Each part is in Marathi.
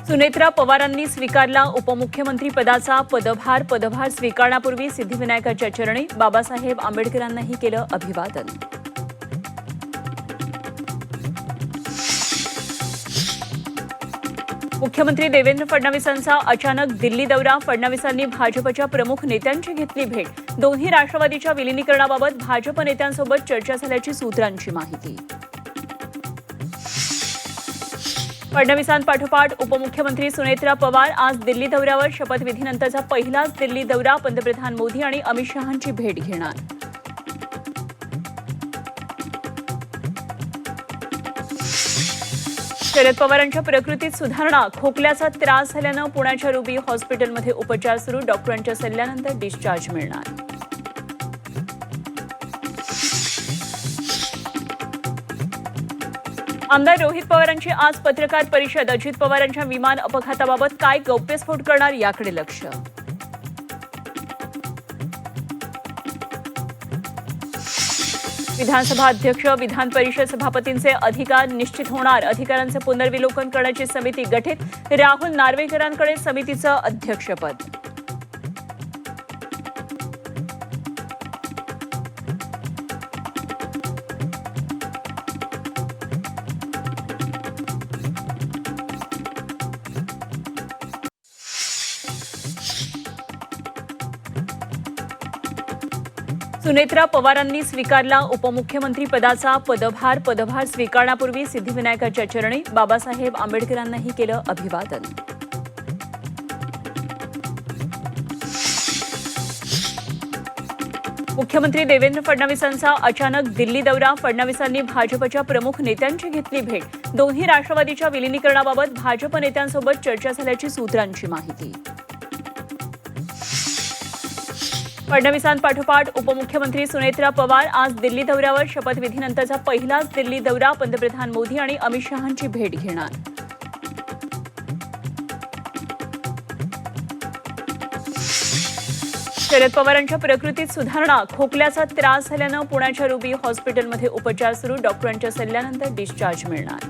सुनेत्रा पवारांनी स्वीकारला उपमुख्यमंत्री पदाचा पदभार स्वीकारण्यापूर्वी सिद्धिविनायकाच्या चरणी बाबासाहेब आंबेडकरांनाही केलं अभिवादन। मुख्यमंत्री देवेंद्र फडणवीसांचा अचानक दिल्ली दौरा, फडणवीसांनी भाजपच्या प्रमुख नेत्यांची घेतली भेट। दोन्ही राष्ट्रवादीच्या विलिनीकरणाबाबत भाजप नेत्यांसोबत चर्चा झाल्याची सूत्रांची माहिती। फडणवीसांपाठोपाठ उपमुख्यमंत्री सुनेत्रा पवार आज दिल्ली दौऱ्यावर, शपथविधीनंतरचा पहिलाच दिल्ली दौरा, पंतप्रधान मोदी आणि अमित शहांची भेट घेणार। शरद पवारांच्या प्रकृतीत सुधारणा, खोकल्याचा त्रास झाल्यानं पुण्याच्या रुबी हॉस्पिटलमध्ये उपचार सुरू, डॉक्टरांच्या सल्ल्यानंतर डिस्चार्ज मिळणार। आमदार रोहित पवारांची आज पत्रकार परिषद, अजित पवारांच्या विमान अपघाताबाबत काय गौप्यस्फोट करणार याकडे लक्ष। विधानसभा अध्यक्ष, विधान परिषद सभापतींचे अधिकार निश्चित होणार, अधिकारांचे पुनर्विलोकन करण्याची समिती गठीत, राहुल नार्वेकरांकडे समितीचं अध्यक्षपद। सुनेत्रा पवारांनी स्वीकारला उपमुख्यमंत्री पदाचा पदभार स्वीकारण्यापूर्वी सिद्धिविनायकाच्या चरणी बाबासाहेब आंबेडकरांनाही केलं अभिवादन। मुख्यमंत्री देवेंद्र फडणवीसांचा अचानक दिल्ली दौरा, फडणवीसांनी भाजपच्या प्रमुख नेत्यांची घेतली भेट। दोन्ही राष्ट्रवादीच्या विलिनीकरणाबाबत भाजप नेत्यांसोबत चर्चा झाल्याची सूत्रांची माहिती। फडणवीसांपाठोपाठ उपमुख्यमंत्री सुनेत्रा पवार आज दिल्ली दौऱ्यावर, शपथविधीनंतरचा पहिलाच दिल्ली दौरा, पंतप्रधान मोदी आणि अमित शहांची भेट घेणार। शरद पवारांच्या प्रकृतीत सुधारणा, खोकल्याचा त्रास झाल्यानं पुण्याच्या रुबी हॉस्पिटलमध्ये उपचार सुरू, डॉक्टरांच्या सल्ल्यानंतर डिस्चार्ज मिळणार।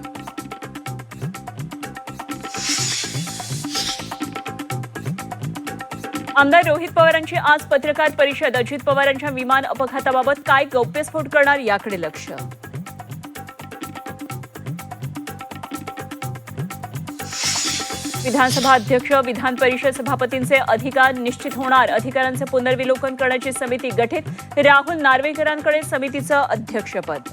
आमदार रोहित पवारांची आज पत्रकार परिषद, अजित पवारांच्या विमान अपघाताबाबत काय गौप्यस्फोट करणार याकडे लक्ष। विधानसभा अध्यक्ष, विधान परिषद सभापतींचे अधिकार निश्चित होणार, अधिकारांचे पुनर्विलोकन करण्याची समिती गठीत, राहुल नार्वेकरांकडे समितीचं अध्यक्षपद।